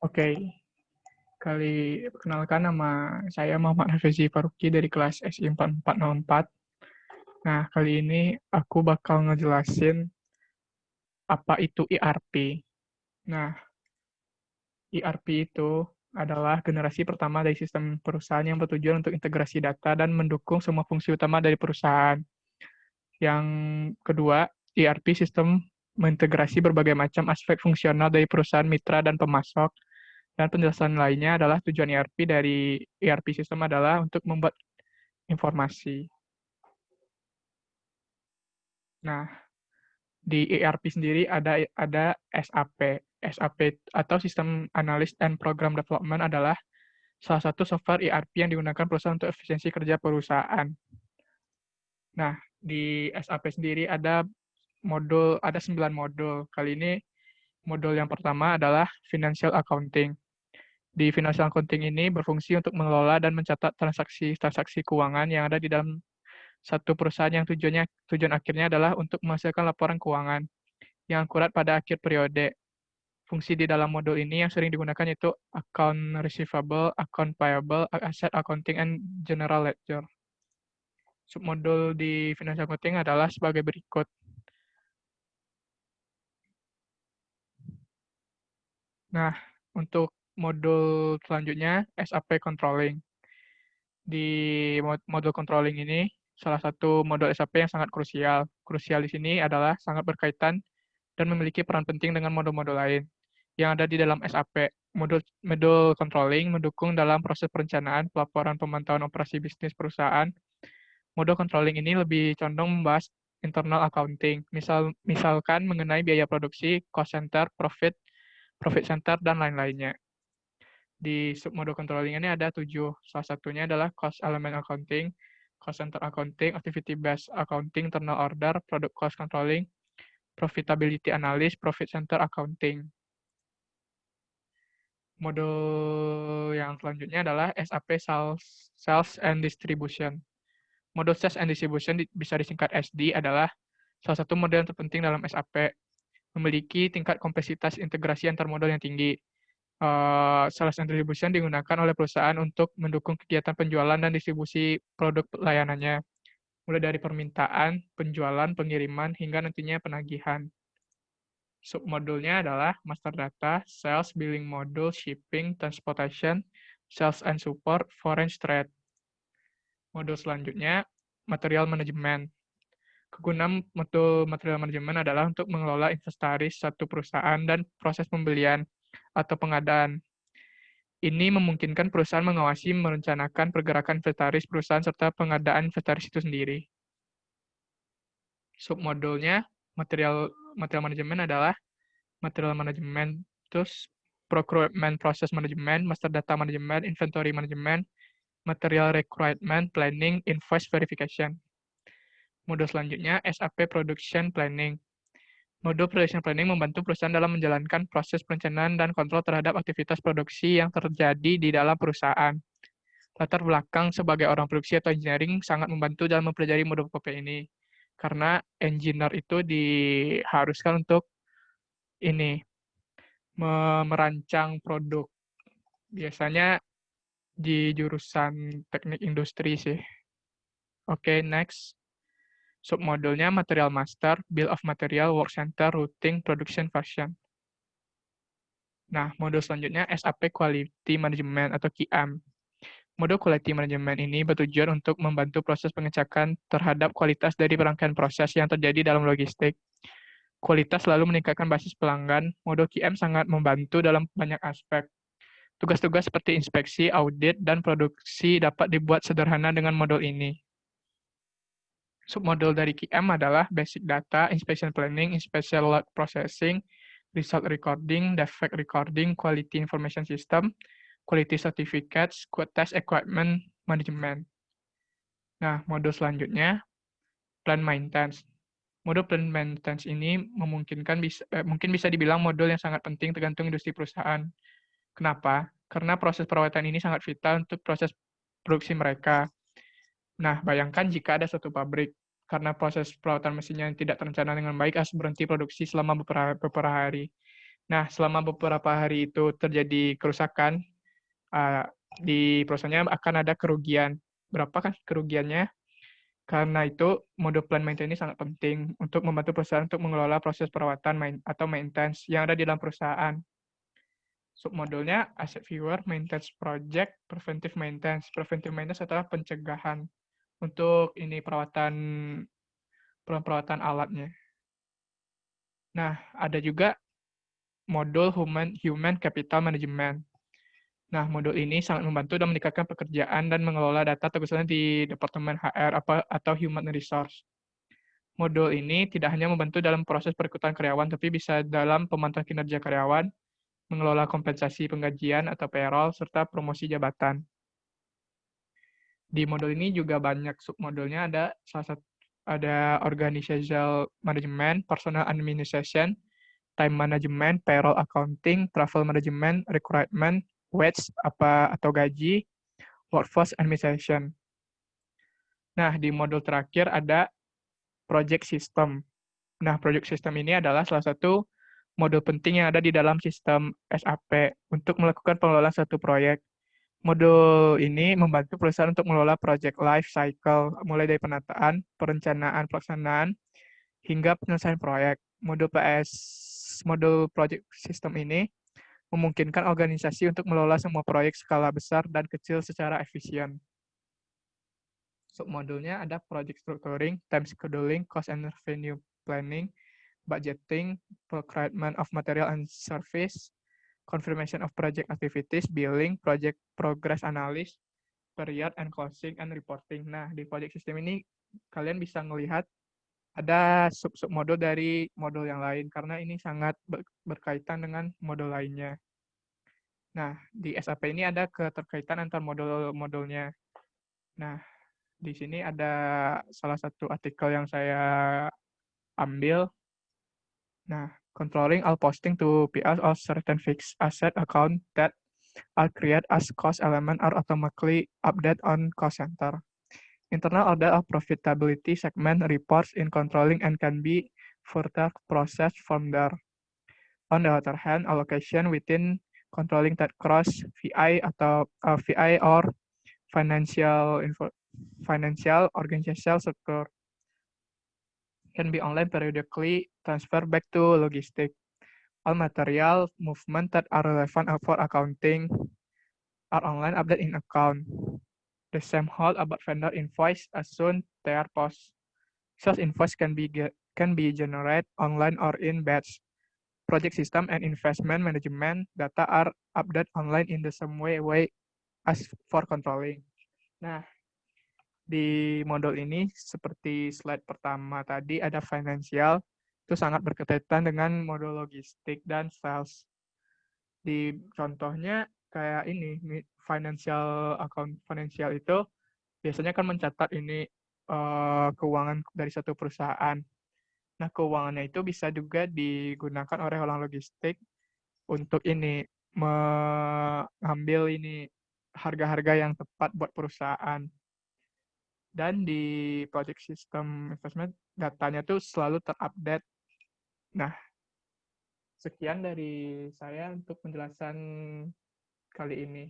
Oke, perkenalkan nama saya Muhammad Hafizi Faruqi dari kelas SI 4404. Nah, kali ini aku bakal ngejelasin apa itu ERP. Nah, ERP itu adalah generasi pertama dari sistem perusahaan yang bertujuan untuk integrasi data dan mendukung semua fungsi utama dari perusahaan. Yang kedua, ERP sistem mengintegrasi berbagai macam aspek fungsional dari perusahaan mitra dan pemasok. Dan penjelasan lainnya adalah tujuan ERP dari ERP sistem adalah untuk membuat informasi. Nah, di ERP sendiri ada SAP. SAP atau System Analysis and Program Development adalah salah satu software ERP yang digunakan perusahaan untuk efisiensi kerja perusahaan. Nah, di SAP sendiri ada 9 modul. Kali ini modul yang pertama adalah Financial Accounting. Di Financial Accounting ini berfungsi untuk mengelola dan mencatat transaksi keuangan yang ada di dalam satu perusahaan yang tujuan akhirnya adalah untuk menghasilkan laporan keuangan yang akurat pada akhir periode. Fungsi di dalam modul ini yang sering digunakan yaitu account receivable, account payable, asset accounting, and general ledger. Submodul di financial accounting adalah sebagai berikut. Nah, untuk modul selanjutnya SAP Controlling. Di modul controlling ini salah satu modul SAP yang sangat krusial. Krusial di sini adalah sangat berkaitan dan memiliki peran penting dengan modul-modul lain yang ada di dalam SAP. Modul controlling mendukung dalam proses perencanaan, pelaporan, pemantauan operasi bisnis perusahaan. Modul controlling ini lebih condong membahas internal accounting, misalkan mengenai biaya produksi, cost center, profit center, dan lain-lainnya. Di submodul controlling ini ada 7. Salah satunya adalah cost element accounting, cost center accounting, activity based accounting, internal order, product cost controlling, profitability analysis, profit center accounting. Modul yang selanjutnya adalah SAP Sales and Distribution. Modul Sales and Distribution bisa disingkat SD adalah salah satu model yang terpenting dalam SAP. Memiliki tingkat kompleksitas integrasi antar modul yang tinggi. Sales and Distribution digunakan oleh perusahaan untuk mendukung kegiatan penjualan dan distribusi produk layanannya, mulai dari permintaan, penjualan, pengiriman, hingga nantinya penagihan. Submodulnya adalah Master Data, Sales, Billing Module, Shipping, Transportation, Sales and Support, Foreign Trade. Modul selanjutnya, Material Management. Kegunaan modul Material Management adalah untuk mengelola inventaris satu perusahaan dan proses pembelian atau pengadaan. Ini memungkinkan perusahaan mengawasi, merencanakan pergerakan inventaris perusahaan serta pengadaan inventaris itu sendiri. Submodulnya material management adalah material management, terus procurement process management, master data management, inventory management, material requirement planning, invoice verification. Modul selanjutnya SAP Production Planning. Modul Production Planning membantu perusahaan dalam menjalankan proses perencanaan dan kontrol terhadap aktivitas produksi yang terjadi di dalam perusahaan. Latar belakang sebagai orang produksi atau engineering sangat membantu dalam mempelajari modul PP ini. Karena engineer itu diharuskan untuk merancang produk. Biasanya di jurusan teknik industri sih. Oke, next. Submodulnya Material Master, Bill of Material, Work Center, Routing, Production Version. Nah, modul selanjutnya SAP Quality Management atau QM. Modul Quality Management ini bertujuan untuk membantu proses pengecekan terhadap kualitas dari rangkaian proses yang terjadi dalam logistik. Kualitas selalu meningkatkan basis pelanggan. Modul QM sangat membantu dalam banyak aspek. Tugas-tugas seperti inspeksi, audit, dan produksi dapat dibuat sederhana dengan modul ini. Submodul dari QM adalah Basic Data, Inspection Planning, Inspection Log Processing, Result Recording, Defect Recording, Quality Information System, Quality Certificates, Test Equipment Management. Nah, modul selanjutnya, Plan Maintenance. Modul Plan Maintenance ini mungkin bisa dibilang modul yang sangat penting tergantung industri perusahaan. Kenapa? Karena proses perawatan ini sangat vital untuk proses produksi mereka. Nah, bayangkan jika ada suatu pabrik, karena proses perawatan mesinnya yang tidak terencana dengan baik harus berhenti produksi selama beberapa hari. Nah, selama beberapa hari itu terjadi kerusakan, di perusahaannya akan ada kerugian. Berapa kan kerugiannya? Karena itu, mode plan maintenance ini sangat penting untuk membantu perusahaan untuk mengelola proses perawatan atau maintenance yang ada di dalam perusahaan. Submodulnya asset viewer, maintenance project, preventive maintenance. Preventive maintenance adalah pencegahan untuk ini perawatan alatnya. Nah, ada juga modul human capital management. Nah, modul ini sangat membantu dalam meningkatkan pekerjaan dan mengelola data khususnya di Departemen HR atau Human Resource. Modul ini tidak hanya membantu dalam proses perekrutan karyawan, tapi bisa dalam pemantauan kinerja karyawan, mengelola kompensasi penggajian atau payroll, serta promosi jabatan. Di modul ini juga banyak submodulnya, ada organizational management, personal administration, time management, payroll accounting, travel management, recruitment, wage atau gaji, workforce administration. Nah, di modul terakhir ada project system. Nah, project system ini adalah salah satu modul penting yang ada di dalam sistem SAP untuk melakukan pengelolaan satu proyek. Modul ini membantu perusahaan untuk mengelola project life cycle, mulai dari penataan, perencanaan, pelaksanaan, hingga penyelesaian proyek. Modul project system ini memungkinkan organisasi untuk mengelola semua proyek skala besar dan kecil secara efisien. Submodulnya ada project structuring, time scheduling, cost and revenue planning, budgeting, procurement of material and service, confirmation of project activities, billing, project progress analysis, period and closing and reporting. Nah, di project system ini kalian bisa melihat ada sub-sub modul dari modul yang lain karena ini sangat berkaitan dengan modul lainnya. Nah, di SAP ini ada keterkaitan antar modul-modulnya. Nah, di sini ada salah satu artikel yang saya ambil. Nah, controlling all posting to PS of certain fixed asset account that are created as cost element are automatically updated on cost center. Internal order of profitability segment reports in controlling and can be further processed from there. On the other hand, allocation within controlling that cross VI or financial organizational sector can be online periodically transferred back to logistic. All material movement that are relevant for accounting are online updated in account. The same hold about vendor invoice as soon they are post. Sales invoice can be generated online or in batch. Project system and investment management data are updated online in the same way as for controlling. Nah, di modul ini seperti slide pertama tadi ada financial, itu sangat berkaitan dengan modul logistik dan sales. Di contohnya kayak ini, financial itu biasanya kan mencatat ini keuangan dari satu perusahaan. Nah, keuangannya itu bisa juga digunakan oleh orang logistik untuk ini mengambil ini harga-harga yang tepat buat perusahaan. Dan di project system investment datanya tuh selalu terupdate. Nah, sekian dari saya untuk penjelasan kali ini.